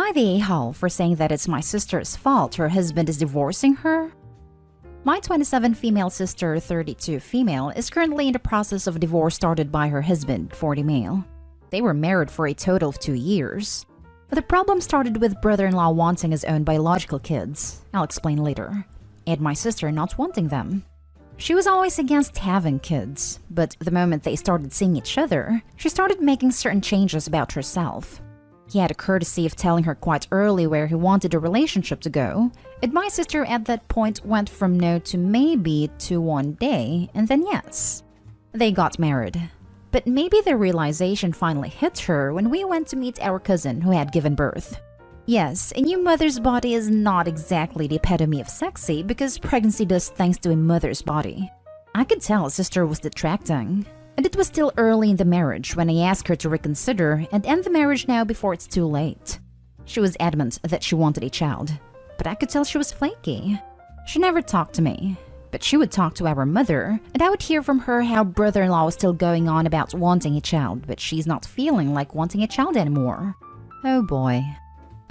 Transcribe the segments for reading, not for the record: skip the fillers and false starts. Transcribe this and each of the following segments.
I the a-hole for saying that it's my sister's fault her husband is divorcing her? My 27 female sister, 32 female, is currently in the process of divorce started by her husband, 40 male. They were married for a total of 2 years. But the problem started with brother-in-law wanting his own biological kids. I'll explain later. And my sister not wanting them. She was always against having kids, but the moment they started seeing each other, she started making certain changes about herself. He had a courtesy of telling her quite early where he wanted the relationship to go, and my sister at that point went from no to maybe to one day, and then yes. They got married. But maybe the realization finally hit her when we went to meet our cousin who had given birth. Yes, a new mother's body is not exactly the epitome of sexy because pregnancy does things to a mother's body. I could tell sister was detracting. And it was still early in the marriage when I asked her to reconsider and end the marriage now before it's too late. She was adamant that she wanted a child, but I could tell she was flaky. She never talked to me, but she would talk to our mother, and I would hear from her how brother-in-law was still going on about wanting a child, but she's not feeling like wanting a child anymore. Oh boy.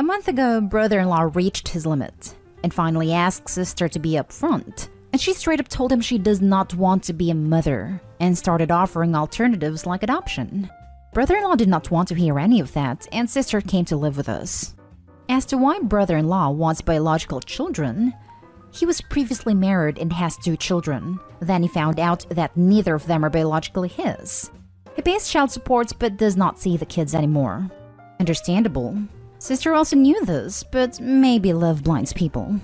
A month ago, brother-in-law reached his limit and finally asked sister to be upfront, and she straight up told him she does not want to be a mother and started offering alternatives like adoption. Brother-in-law did not want to hear any of that, and sister came to live with us. As to why brother-in-law wants biological children, he was previously married and has 2 children. Then he found out that neither of them are biologically his. He pays child support but does not see the kids anymore. Understandable. Sister also knew this, but maybe love blinds people.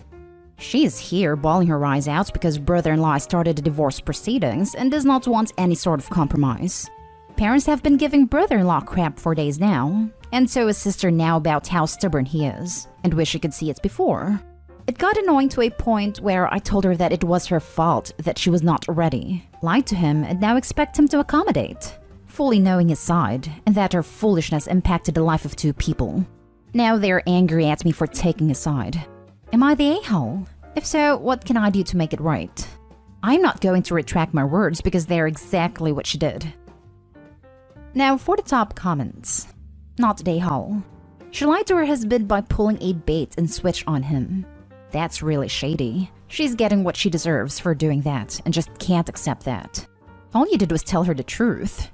She is here bawling her eyes out because brother-in-law started the divorce proceedings and does not want any sort of compromise. Parents have been giving brother-in-law crap for days now, and so is sister now about how stubborn he is, and wish she could see it before. It got annoying to a point where I told her that it was her fault that she was not ready, lied to him, and now expect him to accommodate, fully knowing his side, and that her foolishness impacted the life of 2 people. Now they're angry at me for taking his side. Am I the a-hole? If so, what can I do to make it right? I'm not going to retract my words because they're exactly what she did. Now for the top comments. Not the a-hole. She lied to her husband by pulling a bait and switch on him. That's really shady. She's getting what she deserves for doing that and just can't accept that. All you did was tell her the truth.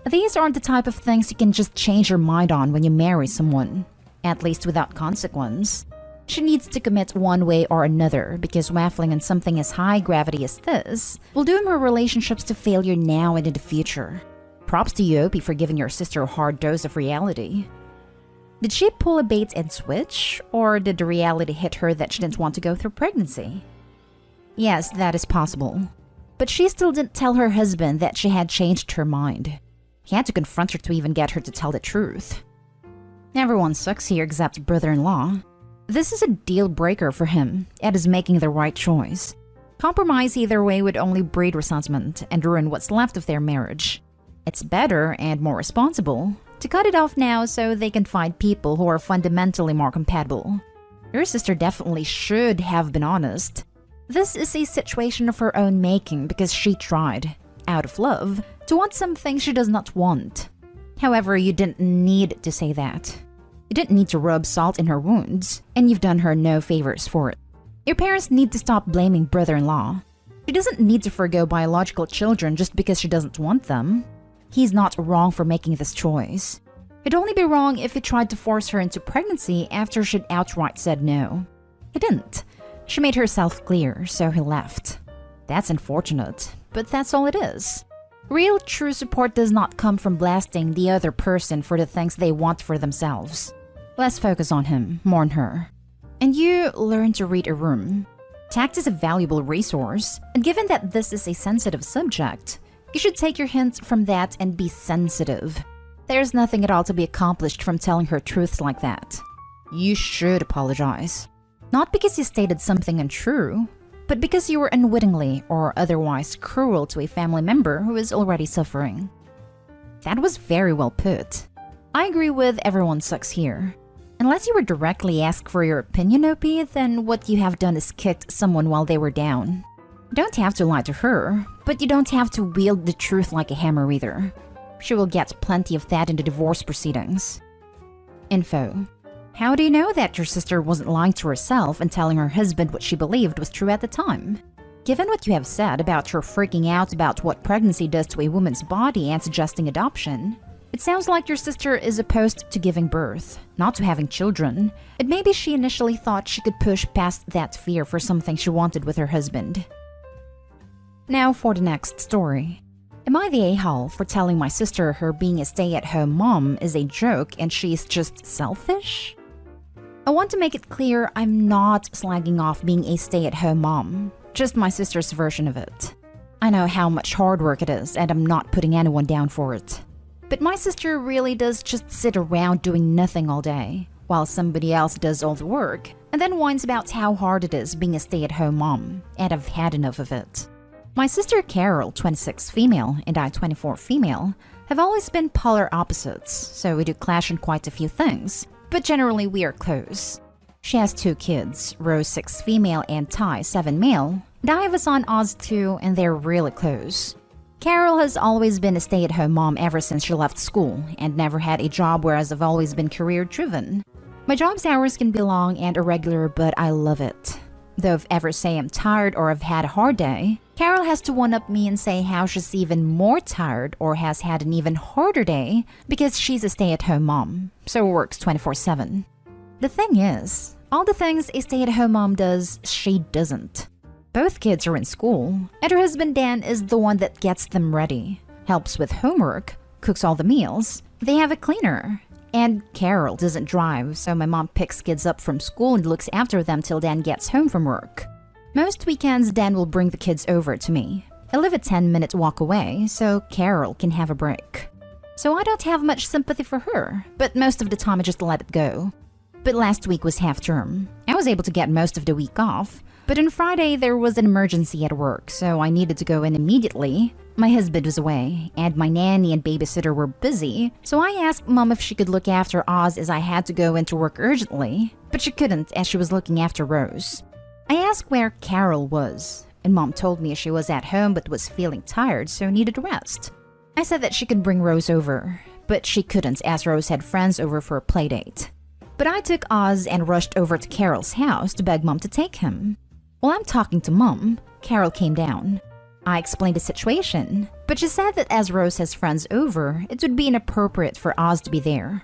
These aren't the type of things you can just change your mind on when you marry someone, at least without consequence. She needs to commit one way or another because waffling on something as high gravity as this will doom her relationships to failure now and in the future. Props to you, Opie, for giving your sister a hard dose of reality. Did she pull a bait and switch, or did the reality hit her that she didn't want to go through pregnancy? Yes, that is possible. But she still didn't tell her husband that she had changed her mind. He had to confront her to even get her to tell the truth. Everyone sucks here except brother-in-law. This is a deal breaker for him. Ed is making the right choice. Compromise either way would only breed resentment and ruin what's left of their marriage. It's better and more responsible to cut it off now so they can find people who are fundamentally more compatible. Your sister definitely should have been honest. This is a situation of her own making because she tried, out of love, to want something she does not want. However, you didn't need to say that. You didn't need to rub salt in her wounds, and you've done her no favors for it. Your parents need to stop blaming brother-in-law. She doesn't need to forgo biological children just because she doesn't want them. He's not wrong for making this choice. It'd only be wrong if he tried to force her into pregnancy after she'd outright said no. He didn't. She made herself clear, so he left. That's unfortunate, but that's all it is. Real true support does not come from blasting the other person for the things they want for themselves. Less focus on him, more on her. And you learn to read a room. Tact is a valuable resource, and given that this is a sensitive subject, you should take your hints from that and be sensitive. There's nothing at all to be accomplished from telling her truths like that. You should apologize. Not because you stated something untrue, but because you were unwittingly or otherwise cruel to a family member who is already suffering. That was very well put. I agree with everyone sucks here. Unless you were directly asked for your opinion, Opie, then what you have done is kicked someone while they were down. You don't have to lie to her, but you don't have to wield the truth like a hammer either. She will get plenty of that in the divorce proceedings. Info. How do you know that your sister wasn't lying to herself and telling her husband what she believed was true at the time? Given what you have said about her freaking out about what pregnancy does to a woman's body and suggesting adoption, it sounds like your sister is opposed to giving birth, not to having children, and maybe she initially thought she could push past that fear for something she wanted with her husband. Now for the next story. Am I the a-hole for telling my sister her being a stay-at-home mom is a joke and she's just selfish? I want to make it clear I'm not slagging off being a stay-at-home mom, just my sister's version of it. I know how much hard work it is and I'm not putting anyone down for it. But my sister really does just sit around doing nothing all day, while somebody else does all the work, and then whines about how hard it is being a stay-at-home mom, and I've had enough of it. My sister Carol, 26 female, and I, 24 female, have always been polar opposites, so we do clash in quite a few things, but generally we are close. She has 2 kids, Rose 6 female and Ty 7 male, and I have a son Oz 2, and they're really close. Carol has always been a stay-at-home mom ever since she left school, and never had a job, whereas I've always been career-driven. My job's hours can be long and irregular, but I love it. Though if ever say I'm tired or I've had a hard day, Carol has to one-up me and say how she's even more tired or has had an even harder day because she's a stay-at-home mom, so works 24/7. The thing is, all the things a stay-at-home mom does, she doesn't. Both kids are in school, and her husband Dan is the one that gets them ready, helps with homework, cooks all the meals, they have a cleaner. And Carol doesn't drive, so my mom picks kids up from school and looks after them till Dan gets home from work. Most weekends, Dan will bring the kids over to me. I live a 10-minute walk away, so Carol can have a break. So I don't have much sympathy for her, but most of the time I just let it go. But last week was half term. I was able to get most of the week off, but on Friday there was an emergency at work, so I needed to go in immediately. My husband was away, and my nanny and babysitter were busy, so I asked Mom if she could look after Oz as I had to go into work urgently, but she couldn't as she was looking after Rose. I asked where Carol was, and Mom told me she was at home but was feeling tired, so needed a rest. I said that she could bring Rose over, but she couldn't as Rose had friends over for a playdate. But I took Oz and rushed over to Carol's house to beg Mom to take him. While I'm talking to Mom, Carol came down. I explained the situation, but she said that as Rose has friends over, it would be inappropriate for Oz to be there.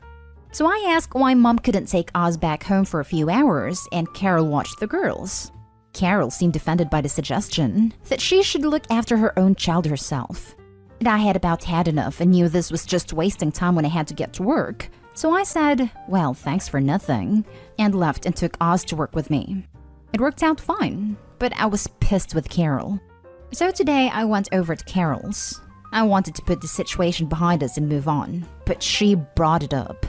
So I asked why Mom couldn't take Oz back home for a few hours and Carol watched the girls. Carol seemed offended by the suggestion that she should look after her own child herself. And I had about had enough and knew this was just wasting time when I had to get to work. So I said, well, thanks for nothing, and left and took Oz to work with me. It worked out fine, but I was pissed with Carol. So today I went over to Carol's. I wanted to put the situation behind us and move on, but she brought it up.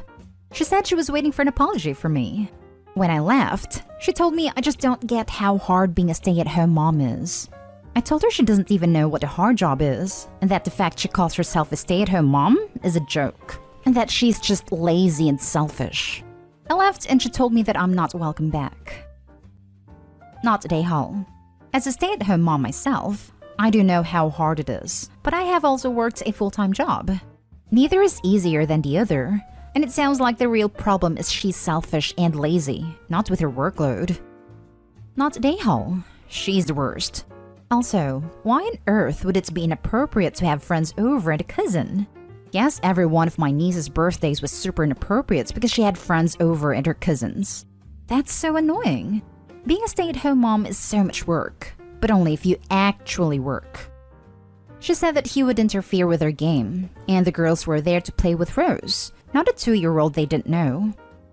She said she was waiting for an apology from me. When I left, she told me I just don't get how hard being a stay-at-home mom is. I told her she doesn't even know what a hard job is, and that the fact she calls herself a stay-at-home mom is a joke, and that she's just lazy and selfish. I left and she told me that I'm not welcome back. Not today, Hall. As a stay-at-home mom myself, I do know how hard it is, but I have also worked a full-time job. Neither is easier than the other, and it sounds like the real problem is she's selfish and lazy, not with her workload. Not today, Hall. She's the worst. Also, why on earth would it be inappropriate to have friends over and a cousin? Yes, every one of my niece's birthdays was super inappropriate because she had friends over and her cousins. That's so annoying. Being a stay-at-home mom is so much work, but only if you actually work. She said that he would interfere with her game, and the girls were there to play with Rose, not a 2-year-old they didn't know.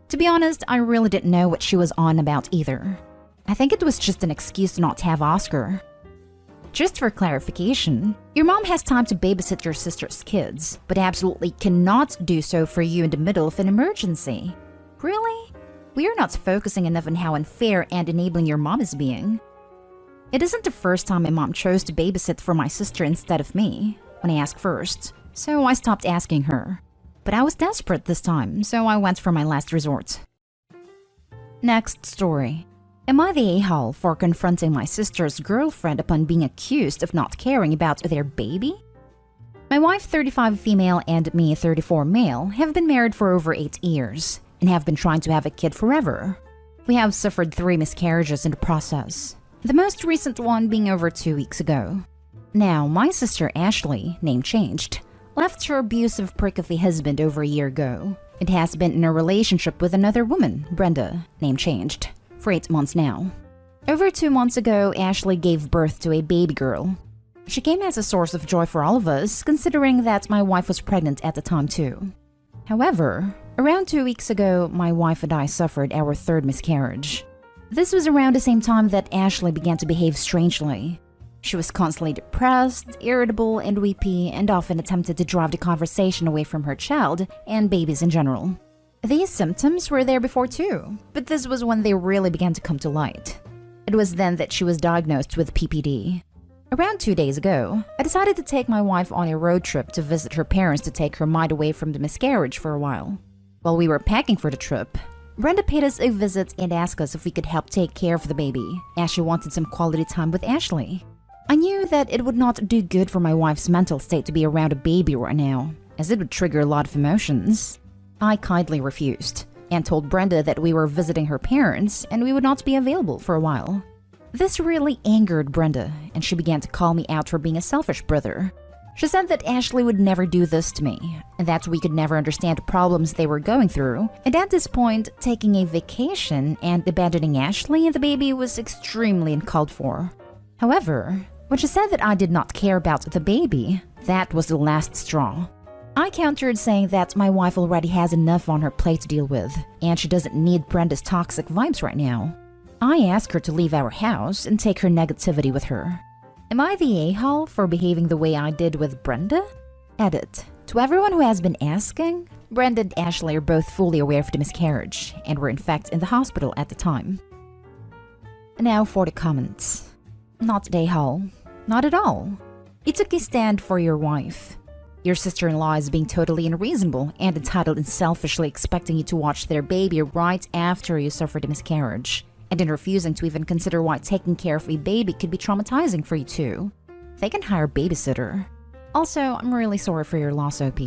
To be honest, I really didn't know what she was on about either. I think it was just an excuse to not have Oscar. Just for clarification, your mom has time to babysit your sister's kids, but absolutely cannot do so for you in the middle of an emergency. Really? We are not focusing enough on how unfair and enabling your mom is being. It isn't the first time my mom chose to babysit for my sister instead of me, when I asked first, so I stopped asking her. But I was desperate this time, so I went for my last resort. Next story. Am I the a-hole for confronting my sister's girlfriend upon being accused of not caring about their baby? My wife, 35 female, and me, 34 male, have been married for over 8 years. and have been trying to have a kid forever. We have suffered 3 miscarriages in the process, the most recent one being over 2 weeks ago. Now, my sister Ashley, name changed, left her abusive prick of a husband over a year ago. It has been in a relationship with another woman, Brenda, name changed, for 8 months now. Over 2 months ago, Ashley gave birth to a baby girl. She came as a source of joy for all of us, considering that my wife was pregnant at the time too. However, around 2 weeks ago, my wife and I suffered our 3rd miscarriage. This was around the same time that Ashley began to behave strangely. She was constantly depressed, irritable, and weepy, and often attempted to drive the conversation away from her child and babies in general. These symptoms were there before too, but this was when they really began to come to light. It was then that she was diagnosed with PPD. Around 2 days ago, I decided to take my wife on a road trip to visit her parents to take her mind away from the miscarriage for a while. While we were packing for the trip, Brenda paid us a visit and asked us if we could help take care of the baby, as she wanted some quality time with Ashley. I knew that it would not do good for my wife's mental state to be around a baby right now, as it would trigger a lot of emotions. I kindly refused, and told Brenda that we were visiting her parents and we would not be available for a while. This really angered Brenda, and she began to call me out for being a selfish brother. She said that Ashley would never do this to me, and that we could never understand the problems they were going through, and at this point, taking a vacation and abandoning Ashley and the baby was extremely uncalled for. However, when she said that I did not care about the baby, that was the last straw. I countered saying that my wife already has enough on her plate to deal with, and she doesn't need Brenda's toxic vibes right now. I asked her to leave our house and take her negativity with her. Am I the a-hole for behaving the way I did with Brenda? Edit. To everyone who has been asking, Brenda and Ashley are both fully aware of the miscarriage, and were in fact in the hospital at the time. Now for the comments. Not the a-hole. Not at all. You took a stand for your wife. Your sister-in-law is being totally unreasonable and entitled and selfishly expecting you to watch their baby right after you suffered a miscarriage, and in refusing to even consider why taking care of a baby could be traumatizing for you too. They can hire a babysitter. Also, I'm really sorry for your loss, OP.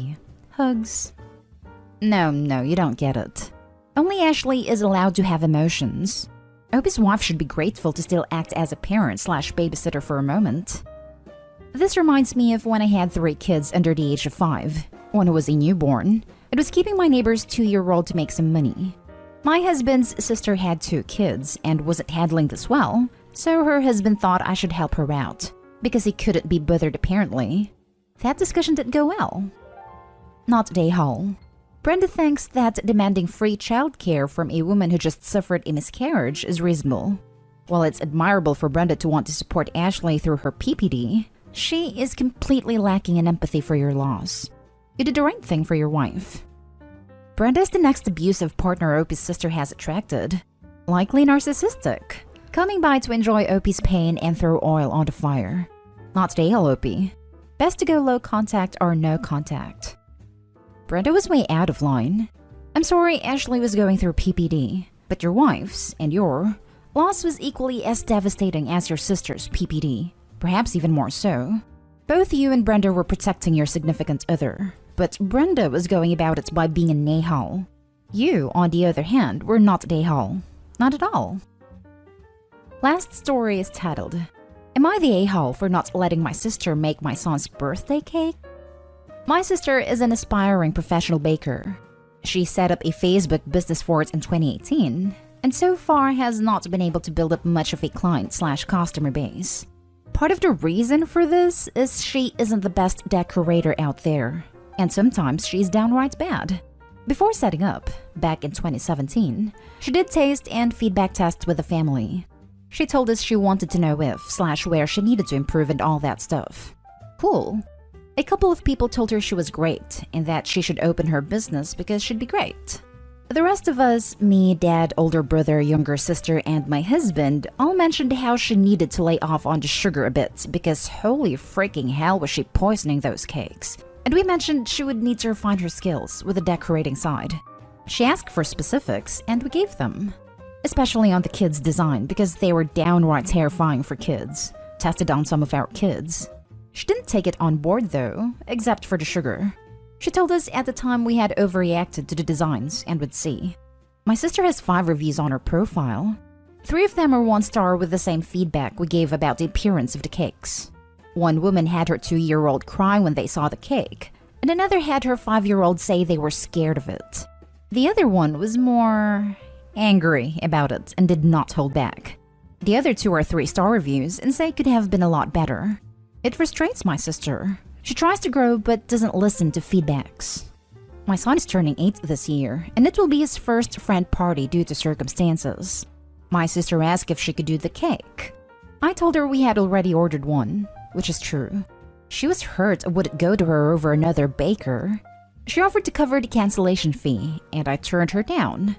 Hugs. No, you don't get it. Only Ashley is allowed to have emotions. OP's wife should be grateful to still act as a parent/babysitter for a moment. This reminds me of when I had 3 kids under the age of 5. One who was a newborn. It was keeping my neighbor's 2-year-old to make some money. My husband's sister had 2 kids and wasn't handling this well, so her husband thought I should help her out, because he couldn't be bothered apparently. That discussion didn't go well. Not day hall. Brenda thinks that demanding free childcare from a woman who just suffered a miscarriage is reasonable. While it's admirable for Brenda to want to support Ashley through her PPD, she is completely lacking in empathy for your loss. You did the right thing for your wife. Brenda is the next abusive partner OP's sister has attracted. Likely narcissistic, coming by to enjoy OP's pain and throw oil on the fire. Not the OP. Best to go low contact or no contact. Brenda was way out of line. I'm sorry Ashley was going through PPD, but your wife's and your loss was equally as devastating as your sister's PPD, perhaps even more so. Both you and Brenda were protecting your significant other, but Brenda was going about it by being a nahal. You, on the other hand, were not a nahal. Not at all. Last story is titled, Am I the a-hole for not letting my sister make my son's birthday cake? My sister is an aspiring professional baker. She set up a Facebook business for it in 2018, and so far has not been able to build up much of a client/customer base. Part of the reason for this is she isn't the best decorator out there, and sometimes she's downright bad. Before setting up, back in 2017, she did taste and feedback tests with the family. She told us she wanted to know if/where she needed to improve and all that stuff. Cool. A couple of people told her she was great and that she should open her business because she'd be great. The rest of us, me, dad, older brother, younger sister, and my husband, all mentioned how she needed to lay off on the sugar a bit because holy freaking hell was she poisoning those cakes. And we mentioned she would need to refine her skills with the decorating side. She asked for specifics and we gave them. Especially on the kids' design because they were downright terrifying for kids. Tested on some of our kids. She didn't take it on board though, except for the sugar. She told us at the time we had overreacted to the designs and would see. My sister has 5 reviews on her profile. 3 of them are 1 star with the same feedback we gave about the appearance of the cakes. One woman had her 2-year-old cry when they saw the cake, and another had her 5-year-old say they were scared of it. The other one was more angry about it and did not hold back. The other 2 are 3-star reviews and say it could have been a lot better. It frustrates my sister. She tries to grow but doesn't listen to feedbacks. My son is turning 8 this year, and it will be his first friend party due to circumstances. My sister asked if she could do the cake. I told her we had already ordered one, which is true. She was hurt I wouldn't go to her over another baker. She offered to cover the cancellation fee, and I turned her down.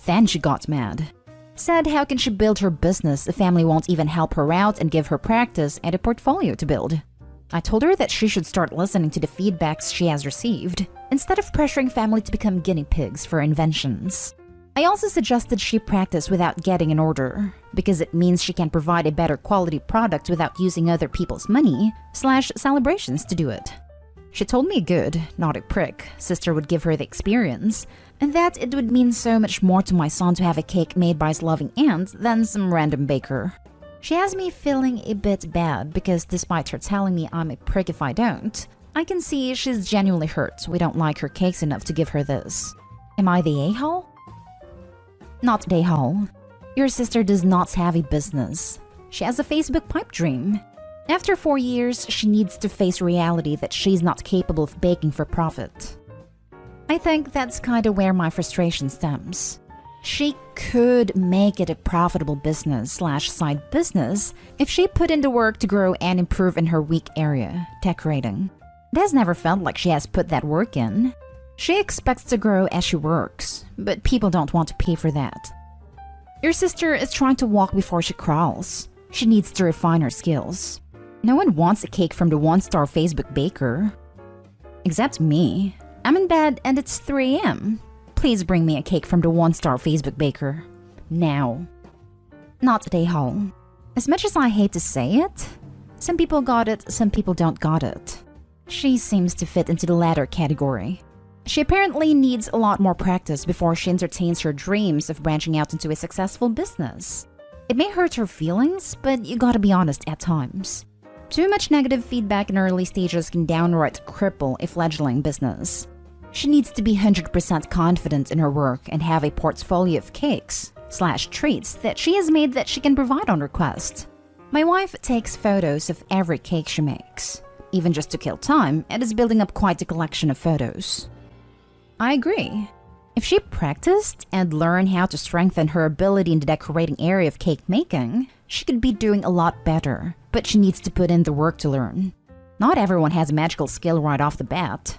Then she got mad. Said how can she build her business if family won't even help her out and give her practice and a portfolio to build. I told her that she should start listening to the feedbacks she has received, instead of pressuring family to become guinea pigs for inventions. I also suggested she practice without getting an order, because it means she can provide a better quality product without using other people's money/celebrations to do it. She told me a good, not a prick, sister would give her the experience, and that it would mean so much more to my son to have a cake made by his loving aunt than some random baker. She has me feeling a bit bad because despite her telling me I'm a prick if I don't, I can see she's genuinely hurt we don't like her cakes enough to give her this. Am I the a-hole? Not the a-hole. Your sister does not have a business. She has a Facebook pipe dream. After 4 years, she needs to face reality that she's not capable of baking for profit. I think that's kinda where my frustration stems. She could make it a profitable business/side business if she put in the work to grow and improve in her weak area, decorating. It has never felt like she has put that work in. She expects to grow as she works, but people don't want to pay for that. Your sister is trying to walk before she crawls. She needs to refine her skills. No one wants a cake from the 1-star Facebook baker. Except me. I'm in bed and it's 3 a.m. Please bring me a cake from the 1-star Facebook baker. Now. Not today, home. As much as I hate to say it, some people got it, some people don't got it. She seems to fit into the latter category. She apparently needs a lot more practice before she entertains her dreams of branching out into a successful business. It may hurt her feelings, but you gotta be honest at times. Too much negative feedback in early stages can downright cripple a fledgling business. She needs to be 100% confident in her work and have a portfolio of cakes/treats that she has made that she can provide on request. My wife takes photos of every cake she makes, even just to kill time, and is building up quite a collection of photos. I agree. If she practiced and learned how to strengthen her ability in the decorating area of cake making, she could be doing a lot better, but she needs to put in the work to learn. Not everyone has a magical skill right off the bat.